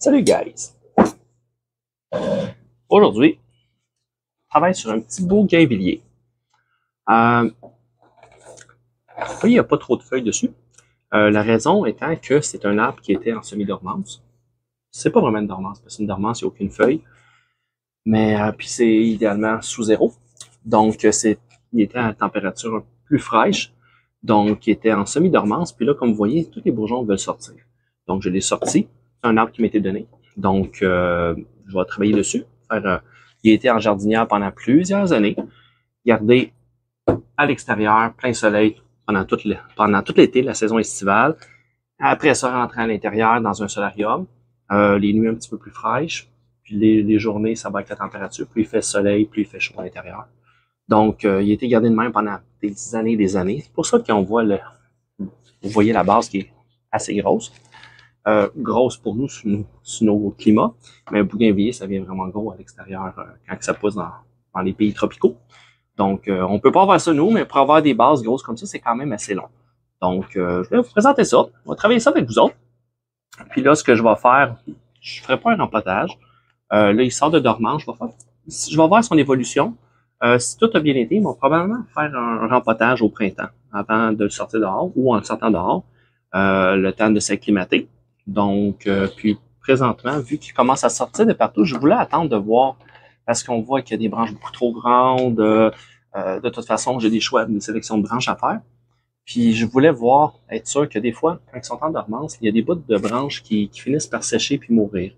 Salut guys! Aujourd'hui, je travaille sur un petit beau grèvillier. Oui, il n'y a pas trop de feuilles dessus. La raison étant que c'est un arbre qui était en semi-dormance. C'est pas vraiment une dormance, parce que une dormance, il n'y a aucune feuille. Mais puis c'est idéalement sous zéro. Donc, il était à température plus fraîche. Donc, il était en semi-dormance. Puis là, comme vous voyez, tous les bourgeons veulent sortir. Donc, je l'ai sorti. C'est un arbre qui m'était donné. Donc, je vais travailler dessus. Il a été en jardinière pendant plusieurs années. Gardé à l'extérieur, plein soleil, pendant tout l'été, la saison estivale. Après ça, rentrer à l'intérieur dans un solarium. Les nuits un petit peu plus fraîches. Puis les journées, ça va avec la température. Plus il fait soleil, plus il fait chaud à l'intérieur. Donc, il a été gardé de même pendant des années et des années. C'est pour ça qu'on voit vous voyez la base qui est assez grosse. Grosse pour nous sur nos climats. Mais un bougainvillier, ça vient vraiment gros à l'extérieur quand ça pousse dans les pays tropicaux. Donc, on peut pas avoir ça nous, mais pour avoir des bases grosses comme ça, c'est quand même assez long. Donc, je vais vous présenter ça. On va travailler ça avec vous autres. Puis là, ce que je vais faire, je ferai pas un rempotage. Là, il sort de dormance. Je vais voir son évolution. Si tout a bien été, ils vont probablement faire un rempotage au printemps avant de le sortir dehors ou en le sortant dehors, le temps de s'acclimater. Donc, puis présentement, vu qu'il commence à sortir de partout, je voulais attendre de voir parce qu'on voit qu'il y a des branches beaucoup trop grandes. De toute façon, j'ai des choix, une sélection de branches à faire. Puis je voulais voir, être sûr que des fois, quand ils sont en dormance, il y a des bouts de branches qui finissent par sécher puis mourir.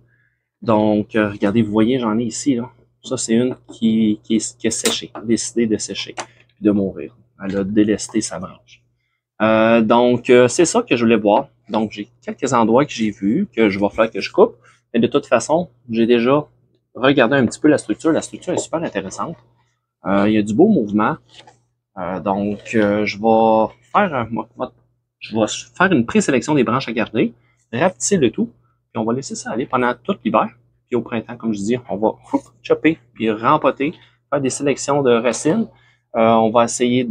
Donc, regardez, vous voyez, j'en ai ici, là. Ça, c'est une qui a séché, décidé de sécher, puis de mourir. Elle a délesté sa branche. Donc, c'est ça que je voulais voir. Donc, j'ai quelques endroits que j'ai vus, que je vais faire que je coupe. Mais de toute façon, j'ai déjà regardé un petit peu la structure. La structure est super intéressante. Il y a du beau mouvement. Donc, je vais faire une présélection des branches à garder, rapetisser le tout, puis on va laisser ça aller pendant tout l'hiver. Puis au printemps, comme je dis, on va chopper, puis rempoter, faire des sélections de racines. On va essayer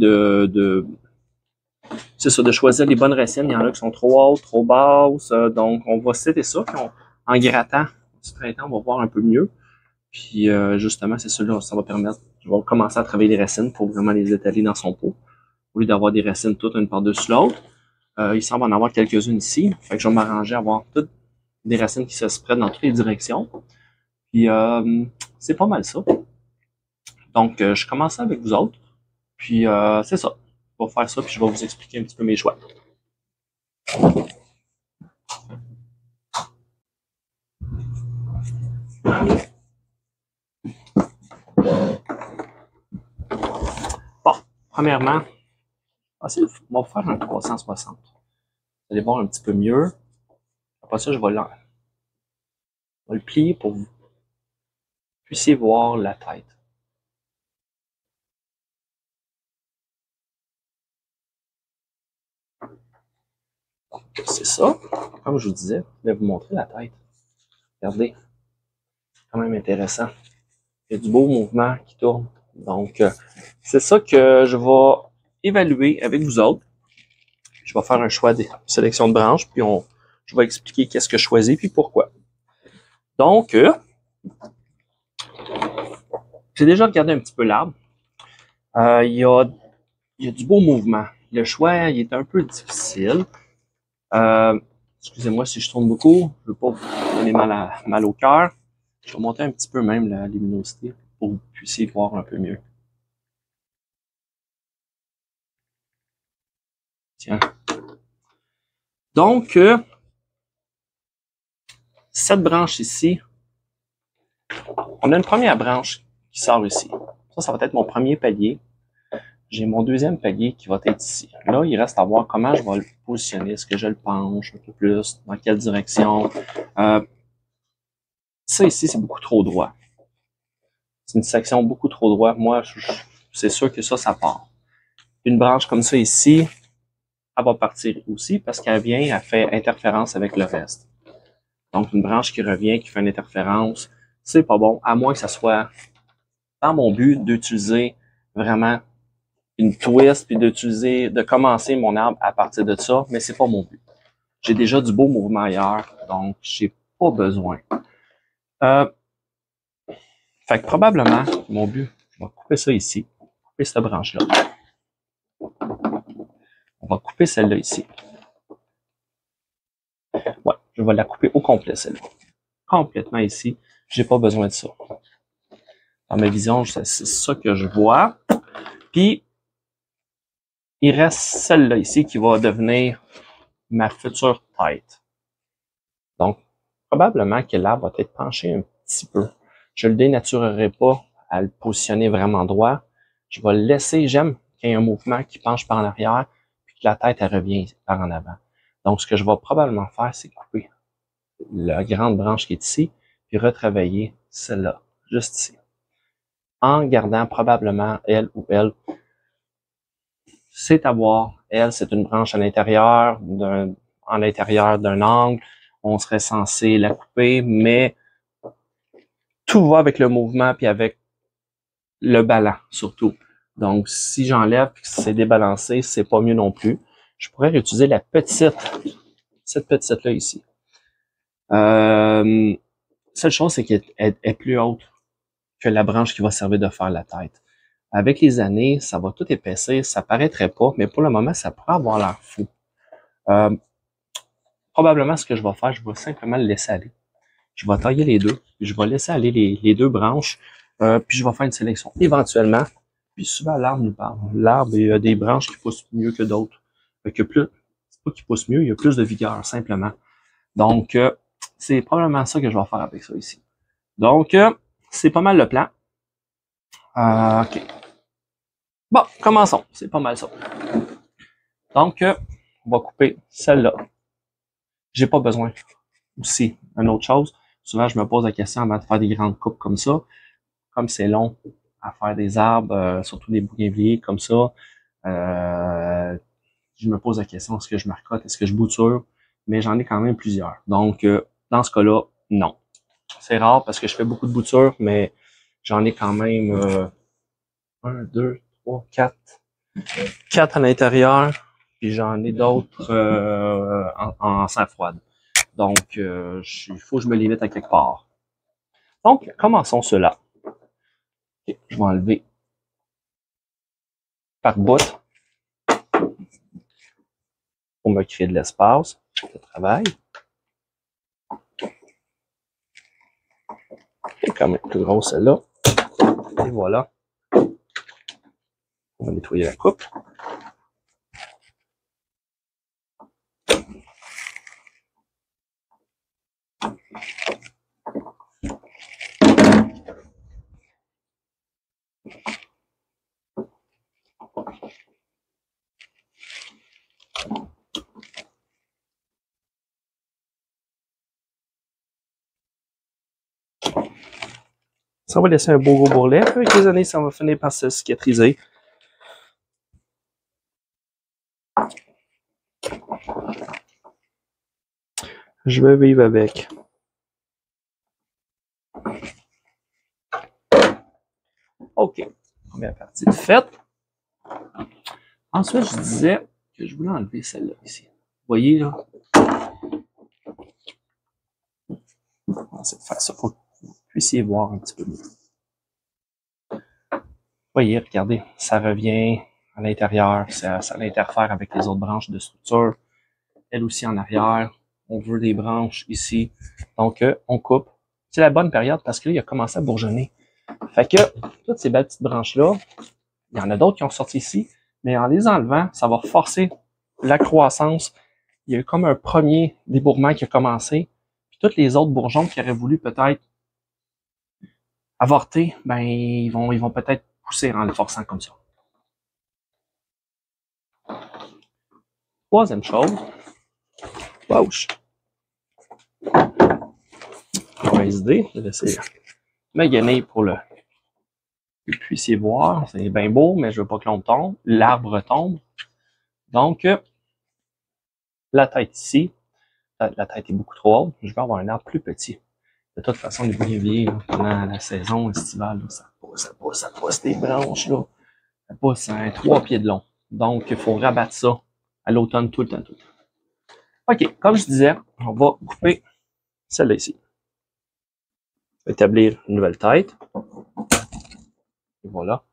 c'est ça, de choisir les bonnes racines. Il y en a qui sont trop hautes, trop basses. Donc, on va citer ça. Puis en grattant du printemps, on va voir un peu mieux. Puis justement, c'est ça là, ça va permettre. Je vais commencer à travailler les racines pour vraiment les étaler dans son pot. Au lieu d'avoir des racines toutes une par-dessus l'autre. Il semble en avoir quelques-unes ici. Fait que je vais m'arranger à avoir toutes des racines qui se spreadent dans toutes les directions. Puis c'est pas mal ça. Donc, je commence avec vous autres. Puis c'est ça. Je vais faire ça, puis je vais vous expliquer un petit peu mes choix. Bon, premièrement, on va faire un 360. Vous allez voir un petit peu mieux. Après ça, je vais le plier pour que vous puissiez voir la tête. Donc, c'est ça. Comme je vous disais, je vais vous montrer la tête. Regardez. C'est quand même intéressant. Il y a du beau mouvement qui tourne. Donc, c'est ça que je vais évaluer avec vous autres. Je vais faire un choix de sélection de branches, puis je vais expliquer qu'est-ce que je choisis, puis pourquoi. Donc, j'ai déjà regardé un petit peu l'arbre. Il y a du beau mouvement. Le choix, il est un peu difficile. Excusez-moi si je tourne beaucoup. Je ne veux pas vous donner mal au cœur. Je vais monter un petit peu même la luminosité pour que vous puissiez voir un peu mieux. Tiens. Donc, cette branche ici, on a une première branche qui sort ici. Ça va être mon premier palier. J'ai mon deuxième palier qui va être ici. Là, il reste à voir comment je vais le positionner. Est-ce que je le penche un peu plus? Dans quelle direction? Ça ici, c'est beaucoup trop droit. C'est une section beaucoup trop droite. Moi, c'est sûr que ça part. Une branche comme ça ici, elle va partir aussi parce qu'elle vient, elle fait interférence avec le reste. Donc, une branche qui revient, qui fait une interférence, c'est pas bon, à moins que ça soit dans mon but d'utiliser vraiment une twist, puis de commencer mon arbre à partir de ça, mais c'est pas mon but. J'ai déjà du beau mouvement ailleurs, donc j'ai pas besoin. Fait que probablement, mon but, je vais couper ça ici. Couper cette branche-là. On va couper celle-là ici. Ouais, je vais la couper au complet, celle-là. Complètement ici. J'ai pas besoin de ça. Dans ma vision, c'est ça que je vois. Puis, il reste celle-là ici qui va devenir ma future tête. Donc, probablement que l'arbre va être penché un petit peu. Je le dénaturerai pas à le positionner vraiment droit. Je vais le laisser, j'aime qu'il y ait un mouvement qui penche par en arrière, puis que la tête, elle revient par en avant. Donc, ce que je vais probablement faire, c'est couper la grande branche qui est ici, puis retravailler celle-là, juste ici. En gardant probablement elle ou elle. C'est à voir. Elle, c'est une branche à l'intérieur, en l'intérieur d'un angle. On serait censé la couper, mais tout va avec le mouvement puis avec le ballon, surtout. Donc, si j'enlève et que c'est débalancé, c'est pas mieux non plus. Je pourrais réutiliser cette petite-là ici. Seule chose, c'est qu'elle est plus haute que la branche qui va servir de faire la tête. Avec les années, ça va tout épaissir, ça paraîtrait pas, mais pour le moment, ça pourrait avoir l'air fou. Probablement, ce que je vais faire, je vais simplement le laisser aller. Je vais tailler les deux, puis je vais laisser aller les deux branches, puis je vais faire une sélection éventuellement. Puis souvent, l'arbre nous parle. L'arbre, il y a des branches qui poussent mieux que d'autres. C'est pas qu'ils poussent mieux, il y a plus de vigueur, simplement. Donc, c'est probablement ça que je vais faire avec ça ici. Donc, c'est pas mal le plan. OK. Bon, commençons. C'est pas mal ça. Donc, on va couper celle-là. J'ai pas besoin aussi une autre chose. Souvent, je me pose la question avant de faire des grandes coupes comme ça. Comme c'est long à faire des arbres, surtout des bougainvilliers comme ça, je me pose la question, est-ce que je me recotte, est-ce que je bouture? Mais j'en ai quand même plusieurs. Donc, dans ce cas-là, non. C'est rare parce que je fais beaucoup de boutures, mais j'en ai quand même 1, 2, 3, 4. 4 à l'intérieur, puis j'en ai d'autres en sang froide. Donc, il faut que je me limite à quelque part. Donc, commençons cela. Okay, je vais enlever par bout pour me créer de l'espace de travail. C'est quand même plus gros celle-là. Et voilà. On va nettoyer la coupe. Ça va laisser un beau gros bourrelet. Avec les années, ça va finir par se cicatriser. Je vais vivre avec. OK. Première partie de faite. Ensuite, je disais que je voulais enlever celle-là ici. Vous voyez, là? On va essayer de faire ça pour que vous puissiez voir un petit peu mieux. Vous voyez, regardez, ça revient à l'intérieur, ça interfère avec les autres branches de structure. Elle aussi en arrière. On veut des branches ici. Donc, on coupe. C'est la bonne période parce que là, il a commencé à bourgeonner. Fait que, toutes ces belles petites branches-là, il y en a d'autres qui ont sorti ici, mais en les enlevant, ça va forcer la croissance. Il y a eu comme un premier débourrement qui a commencé. Puis toutes les autres bourgeons qui auraient voulu peut-être avorter, ben, ils vont peut-être pousser en le forçant comme ça. Troisième chose. Wesh. Mauvaise idée. Je vais laisser maganer pour que vous puissiez voir. C'est bien beau, mais je veux pas que l'ombre tombe. L'arbre tombe. Donc, la tête ici. La tête est beaucoup trop haute. Je vais avoir un arbre plus petit. De toute façon, les bougainvilliers, pendant la saison estivale, là, ça pousse des branches, là. Ça pousse à 3 pieds de long. Donc, il faut rabattre ça à l'automne tout le temps. OK, comme je disais, on va couper celle-là ici. Je vais établir une nouvelle tête. Et voilà.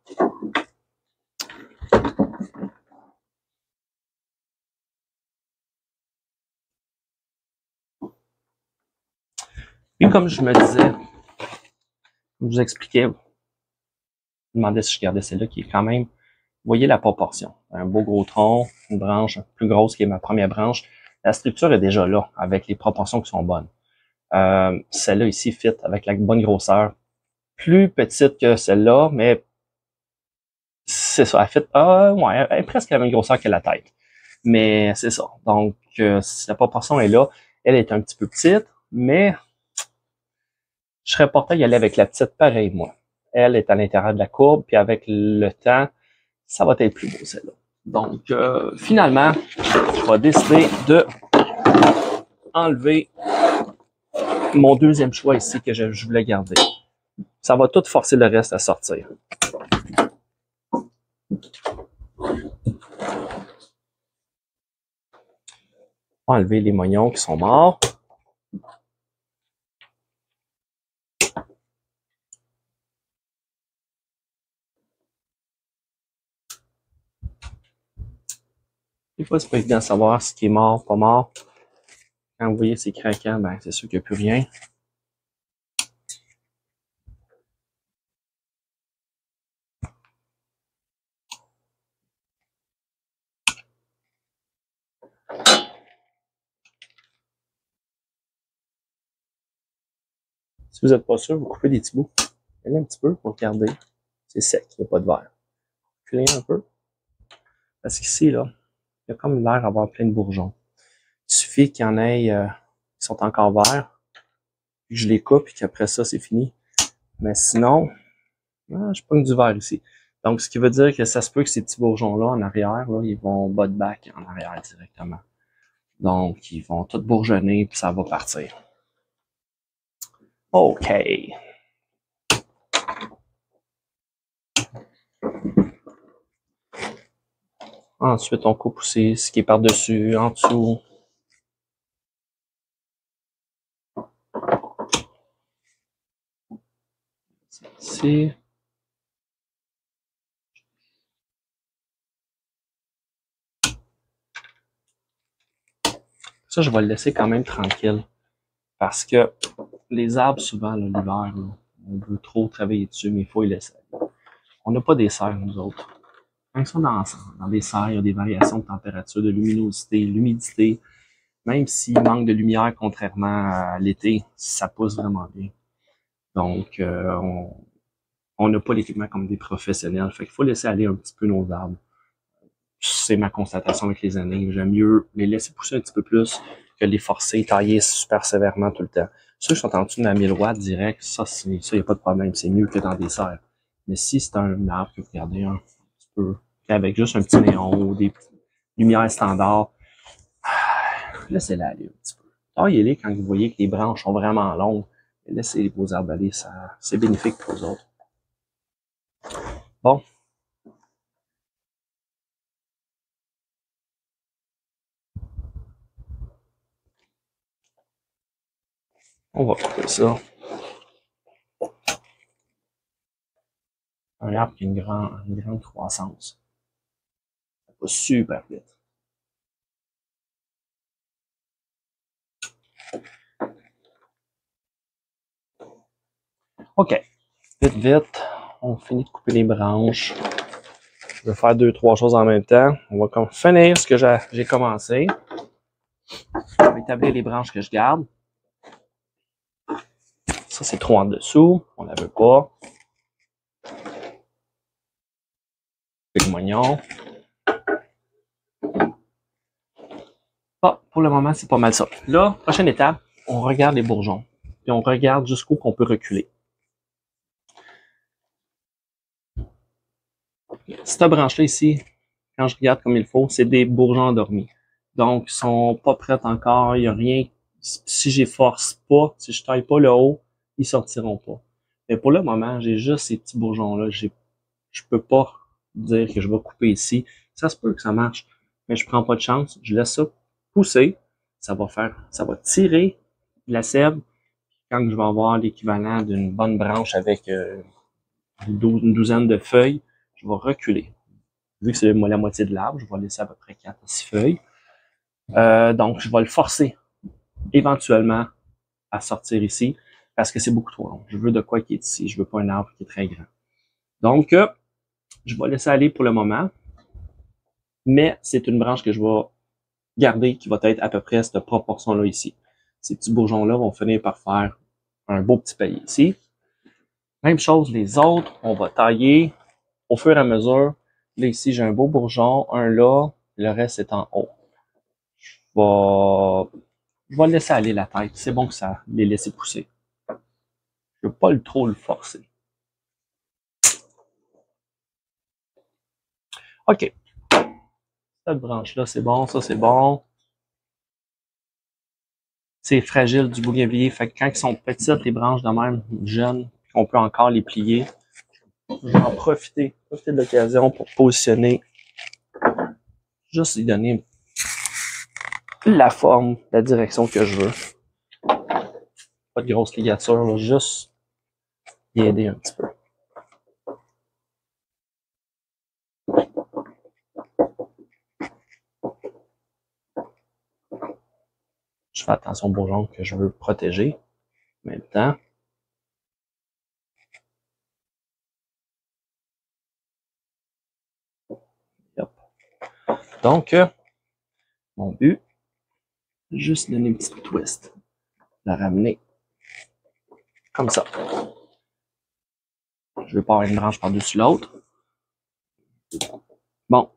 Et comme je me disais, je vous expliquais, je me demandais si je gardais celle-là qui est quand même, vous voyez la proportion. Un beau gros tronc, une branche plus grosse qui est ma première branche. La structure est déjà là, avec les proportions qui sont bonnes. Celle-là ici fit avec la bonne grosseur. Plus petite que celle-là, mais c'est ça, elle fit, ouais, elle est presque la même grosseur que la tête. Mais c'est ça. Donc, la proportion est là. Elle est un petit peu petite, mais je serais porté à y aller avec la petite pareil, moi. Elle est à l'intérieur de la courbe, puis avec le temps, ça va être plus beau, celle-là. Donc, finalement, je vais décider de enlever mon deuxième choix ici que je voulais garder. Ça va tout forcer le reste à sortir. Enlever les moignons qui sont morts. Des fois, c'est pas évident de savoir ce qui est mort, pas mort. Quand vous voyez c'est craquant, ben c'est sûr qu'il n'y a plus rien. Si vous n'êtes pas sûr, vous coupez des petits bouts. Allez un petit peu pour regarder. C'est sec, il n'y a pas de verre. Reculez un peu. Parce qu'ici, là, il y a comme l'air d'avoir plein de bourgeons. Il suffit qu'il y en ait qui sont encore verts, puis que je les coupe, et qu'après ça, c'est fini. Mais sinon, je pogne du verre ici. Donc, ce qui veut dire que ça se peut que ces petits bourgeons-là, en arrière, là, ils vont bas de back en arrière directement. Donc, ils vont tout bourgeonner, puis ça va partir. OK. Ensuite, on coupe aussi ce qui est par-dessus, en dessous. Ici. Ça, je vais le laisser quand même tranquille. Parce que les arbres, souvent, l'hiver, on veut trop travailler dessus, mais il faut les laisser. On n'a pas des serres, nous autres. Quand ils sont dans des serres, il y a des variations de température, de luminosité, l'humidité. Même s'il manque de lumière, contrairement à l'été, ça pousse vraiment bien. Donc, on n'a pas l'équipement comme des professionnels. Fait qu'il faut laisser aller un petit peu nos arbres. C'est ma constatation avec les années. J'aime mieux les laisser pousser un petit peu plus que les forcer, tailler super sévèrement tout le temps. Ceux qui sont en dessous de la 1000 watts direct, ça, il n'y a pas de problème. C'est mieux que dans des serres. Mais si c'est un arbre que vous regardez un petit peu, avec juste un petit néon ou des lumières standards, laissez-la aller un petit peu. Taillez-les quand vous voyez que les branches sont vraiment longues. Laissez vos arbres aller, c'est bénéfique pour vous autres. Bon. On va couper ça. Un arbre qui a une grande croissance. Ça va super vite. OK. Vite. On finit de couper les branches. Je vais faire 2-3 choses en même temps. On va comme finir ce que j'ai commencé. Je vais établir les branches que je garde. Ça, c'est trop en dessous. On ne la veut pas. Le moignon. Pour le moment, c'est pas mal ça. Là, prochaine étape, on regarde les bourgeons. Puis on regarde jusqu'où qu'on peut reculer. Cette branche-là ici, quand je regarde comme il faut, c'est des bourgeons endormis. Donc, ils sont pas prêts encore, il n'y a rien. Si je force pas, si je taille pas le haut, ils sortiront pas. Mais pour le moment, j'ai juste ces petits bourgeons-là. Je peux pas dire que je vais couper ici. Ça se peut que ça marche, mais je prends pas de chance. Je laisse ça pousser. Ça va tirer la sève. Quand je vais avoir l'équivalent d'une bonne branche avec une douzaine de feuilles, je vais reculer. Vu que c'est la moitié de l'arbre, je vais laisser à peu près 4 à 6 feuilles. Donc, je vais le forcer éventuellement à sortir ici parce que c'est beaucoup trop long. Je veux de quoi qui est ici. Je veux pas un arbre qui est très grand. Donc, je vais laisser aller pour le moment. Mais c'est une branche que je vais garder qui va être à peu près à cette proportion-là ici. Ces petits bourgeons-là vont finir par faire un beau petit palier ici. Même chose, les autres, on va tailler au fur et à mesure. Là, ici, j'ai un beau bourgeon, un là, le reste est en haut. Je vais laisser aller la tête. C'est bon que ça les laisser pousser. Je veux pas trop le forcer. OK. Cette branche-là, c'est bon. Ça, c'est bon. C'est fragile du bougainvillier. Fait que quand ils sont petites, les branches de même, jeunes, on peut encore les plier. Je vais en profiter de l'occasion pour positionner. Juste lui donner la forme, la direction que je veux. Pas de grosse ligature, juste y aider un petit peu. Je fais attention aux bourgeons que je veux protéger. En même temps. Hop. Donc, mon but, juste donner une petite twist. La ramener comme ça. Je veux pas avoir une branche par-dessus l'autre. Bon.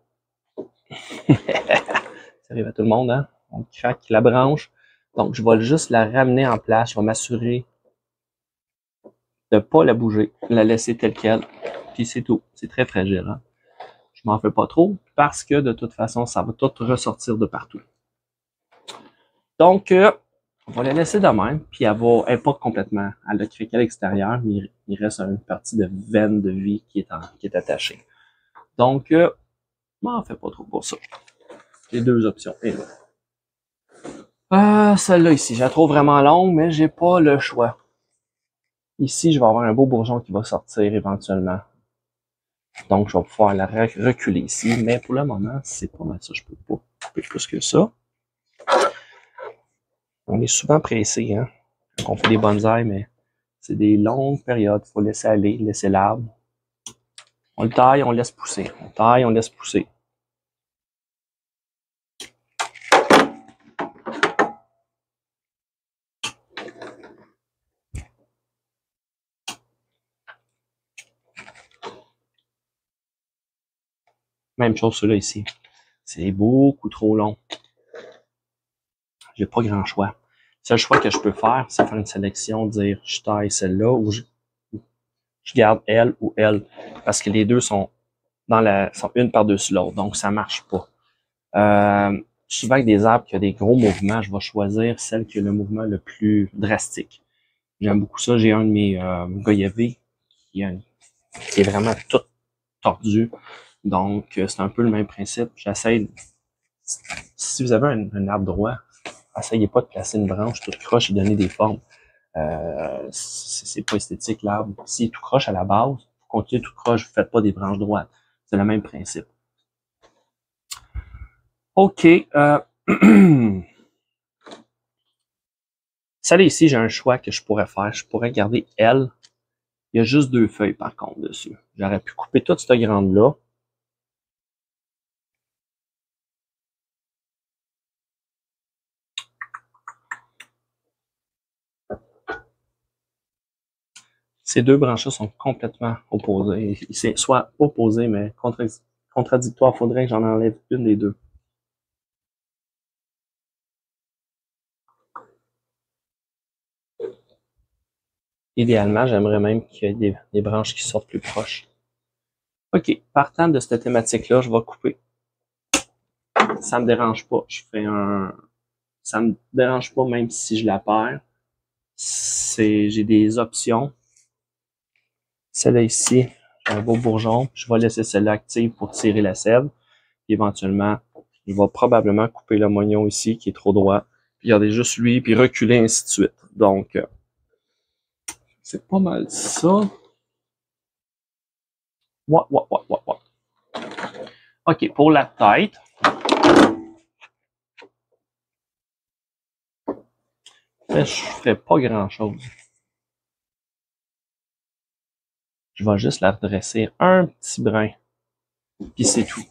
Ça arrive à tout le monde, hein? On craque la branche. Donc, je vais juste la ramener en place. Je vais m'assurer de ne pas la bouger, la laisser telle qu'elle. Puis c'est tout. C'est très fragile. Hein? Je m'en fais pas trop parce que de toute façon, ça va tout ressortir de partout. Donc, on va la laisser de même. Puis elle n'est pas complètement. Elle a craqué à l'extérieur, mais il reste une partie de veine de vie qui est attachée. Donc, je m'en fais pas trop pour ça. J'ai deux options. Et là. Celle-là ici, je la trouve vraiment longue, mais j'ai pas le choix. Ici, je vais avoir un beau bourgeon qui va sortir éventuellement. Donc, je vais pouvoir la reculer ici, mais pour le moment, c'est pas mal ça. Je peux pas couper plus que ça. On est souvent pressé, hein, quand on fait des bonsaïs, mais c'est des longues périodes. Il faut laisser aller, laisser l'arbre. On le taille, on laisse pousser. On taille, on laisse pousser. Même chose celui-là ici. C'est beaucoup trop long. J'ai pas grand choix. Le seul choix que je peux faire, c'est faire une sélection, dire je taille celle-là ou je garde elle ou elle. Parce que les deux sont sont une par-dessus l'autre. Donc, ça marche pas. Souvent avec des arbres qui ont des gros mouvements, je vais choisir celle qui a le mouvement le plus drastique. J'aime beaucoup ça. J'ai un de mes goyavés qui est vraiment tout tordu. Donc, c'est un peu le même principe. J'essaie, si vous avez un arbre droit, essayez pas de placer une branche toute croche et donner des formes. C'est pas esthétique l'arbre. S'il est tout croche à la base, vous continuez tout croche, vous faites pas des branches droites. C'est le même principe. OK. Celle-là ici, j'ai un choix que je pourrais faire. Je pourrais garder elle. Il y a juste deux feuilles par contre dessus. J'aurais pu couper toute cette grande-là. Ces deux branches-là sont complètement opposées. C'est soit opposé, mais contradictoire. Il faudrait que j'en enlève une des deux. Idéalement, j'aimerais même qu'il y ait des branches qui sortent plus proches. OK, partant de cette thématique-là, je vais couper. Ça me dérange pas. Ça me dérange pas même si je la perds. J'ai des options. Celle-là ici, j'ai un beau bourgeon. Je vais laisser celle-là active pour tirer la sève. Puis éventuellement, je vais probablement couper le moignon ici qui est trop droit Puis regardez juste lui, puis reculer, ainsi de suite. Donc, c'est pas mal ça. Ouais. OK, pour la tête. Là, je ferai pas grand-chose. Je vais juste la redresser un petit brin. Puis c'est tout.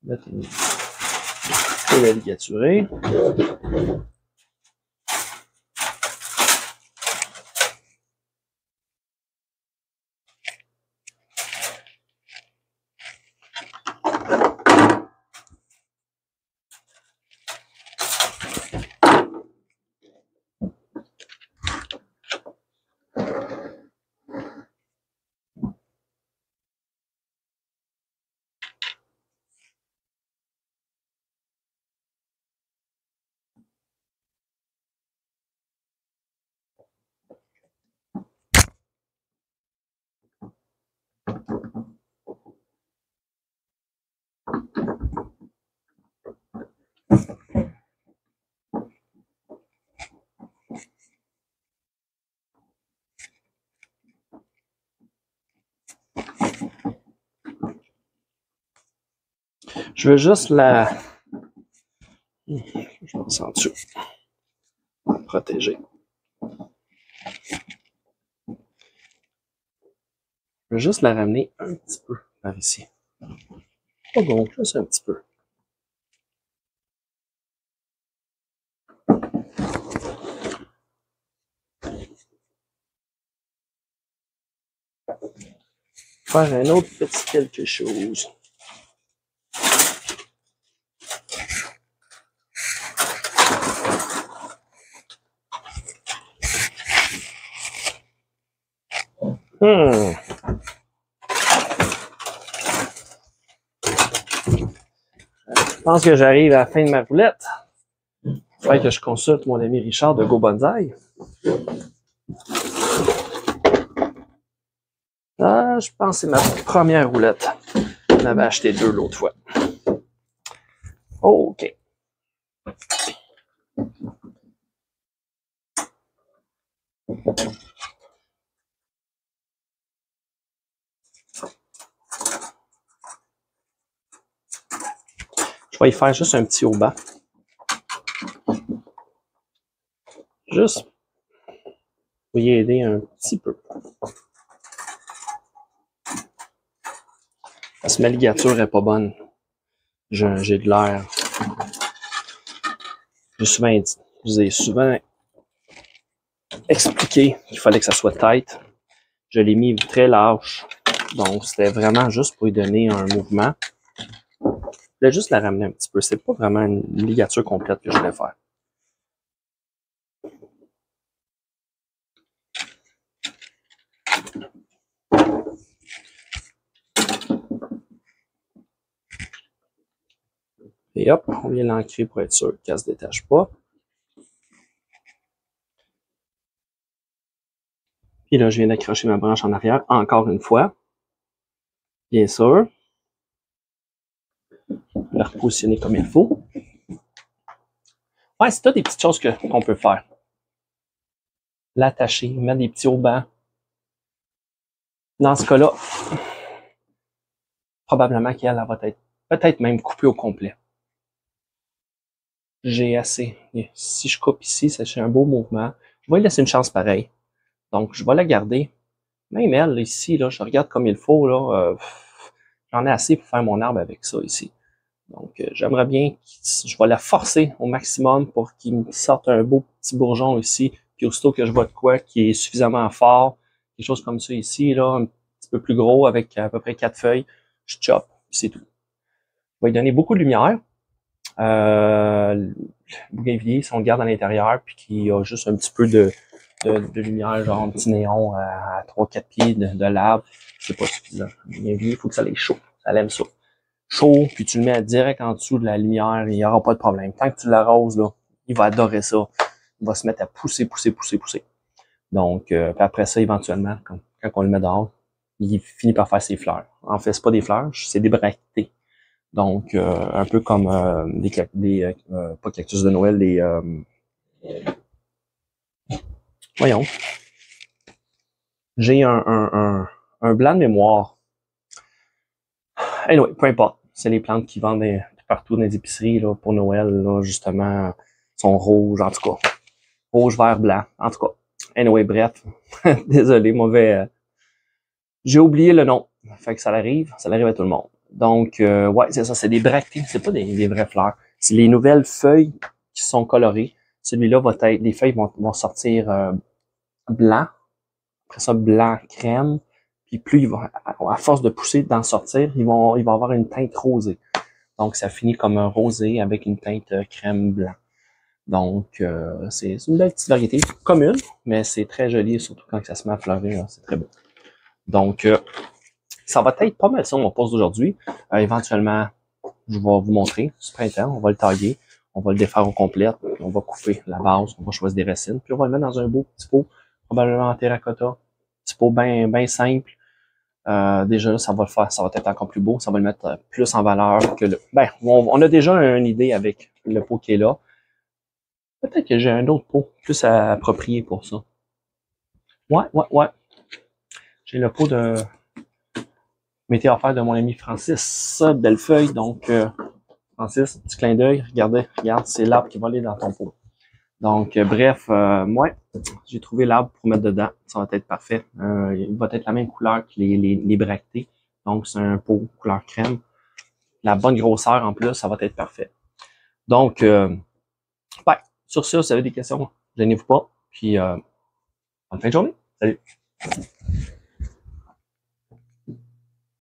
Là, je vais la ligaturer. Je veux juste la... Je me sens dessus. Protéger. Je veux juste la ramener un petit peu par ici. Pas bon, juste un petit peu. Faire un autre petit quelque chose. Je pense que j'arrive à la fin de ma roulette. Il faudrait que je consulte mon ami Richard de Go Bonsaï. Ah, je pense que c'est ma première roulette. On avait acheté 2 l'autre fois. OK. Je vais y faire juste un petit haut bas. Juste pour y aider un petit peu. Parce que ma ligature est pas bonne. J'ai de l'air. Je vous ai souvent expliqué qu'il fallait que ça soit tight. Je l'ai mis très lâche. Donc, c'était vraiment juste pour lui donner un mouvement. Je voulais juste la ramener un petit peu. C'est pas vraiment une ligature complète que je voulais faire. Et hop, on vient l'ancrer pour être sûr qu'elle ne se détache pas. Puis là, je viens d'accrocher ma branche en arrière, encore une fois. Bien sûr. La repositionner comme il faut. Ouais, c'est tout des petites choses qu'on peut faire. L'attacher, mettre des petits haubans. Dans ce cas-là, probablement qu'elle va être peut-être même coupée au complet. J'ai assez. Si je coupe ici, c'est un beau mouvement. Je vais lui laisser une chance pareille. Donc, je vais la garder. Même elle, ici, là, je regarde comme il faut. Là, j'en ai assez pour faire mon arbre avec ça ici. Donc, j'aimerais bien, je vais la forcer au maximum pour qu'il me sorte un beau petit bourgeon ici. Puis aussitôt que je vois de quoi qui est suffisamment fort, quelque chose comme ça ici, là, un petit peu plus gros avec à peu près 4 feuilles, je chope, c'est tout. Je vais lui donner beaucoup de lumière. Le bougainvillier, si on le garde à l'intérieur, puis qu'il y a juste un petit peu de lumière, genre un petit néon à 3-4 pieds de l'arbre, c'est pas suffisant. Le bougainvillier, il faut que ça ait chaud. Ça l'aime ça. Chaud, puis tu le mets direct en dessous de la lumière, il n'y aura pas de problème. Tant que tu l'arroses, là, il va adorer ça. Il va se mettre à pousser. Donc, puis après ça, éventuellement, quand on le met dehors, il finit par faire ses fleurs. En fait, c'est pas des fleurs, c'est des bractées. Donc, un peu comme pas cactus de Noël, voyons, j'ai un blanc de mémoire. Anyway, peu importe. C'est les plantes qui vendent partout dans les épiceries là, pour Noël, là, justement, sont rouges, en tout cas. Rouge, vert, blanc, en tout cas. Anyway, bref. Désolé, mauvais. J'ai oublié le nom. Fait que ça arrive à tout le monde. Donc, ouais, c'est ça, c'est des bractées, c'est pas des vraies fleurs. C'est les nouvelles feuilles qui sont colorées. Celui-là va être, les feuilles vont sortir blanc, après ça blanc crème, puis plus ils vont, à force de pousser, d'en sortir, ils vont avoir une teinte rosée. Donc, ça finit comme un rosé avec une teinte crème blanc. Donc, c'est une belle petite variété commune, mais c'est très joli, surtout quand ça se met à fleurir, c'est très beau. Donc, ça va être pas mal ça mon poste d'aujourd'hui. Éventuellement, je vais vous montrer ce printemps, on va le tailler, on va le défaire au complet, on va couper la base, on va choisir des racines, puis on va le mettre dans un beau petit pot, probablement en terracotta, petit pot bien simple. Déjà là, ça va être encore plus beau, ça va le mettre plus en valeur que le. Ben, on a déjà une idée avec le pot qui est là. Peut-être que j'ai un autre pot plus approprié pour ça. Ouais. J'ai le pot de m'était offert de mon ami Francis Bellefeuille. Donc, Francis, petit clin d'œil, regarde, c'est l'arbre qui va aller dans ton pot. Donc, bref, moi, j'ai trouvé l'arbre pour mettre dedans. Ça va être parfait. Il va être la même couleur que les bractées. Donc, c'est un pot couleur crème. La bonne grosseur en plus, ça va être parfait. Donc, ouais, sur ça, si vous avez des questions, gênez-vous pas. Puis, bonne fin de journée. Salut!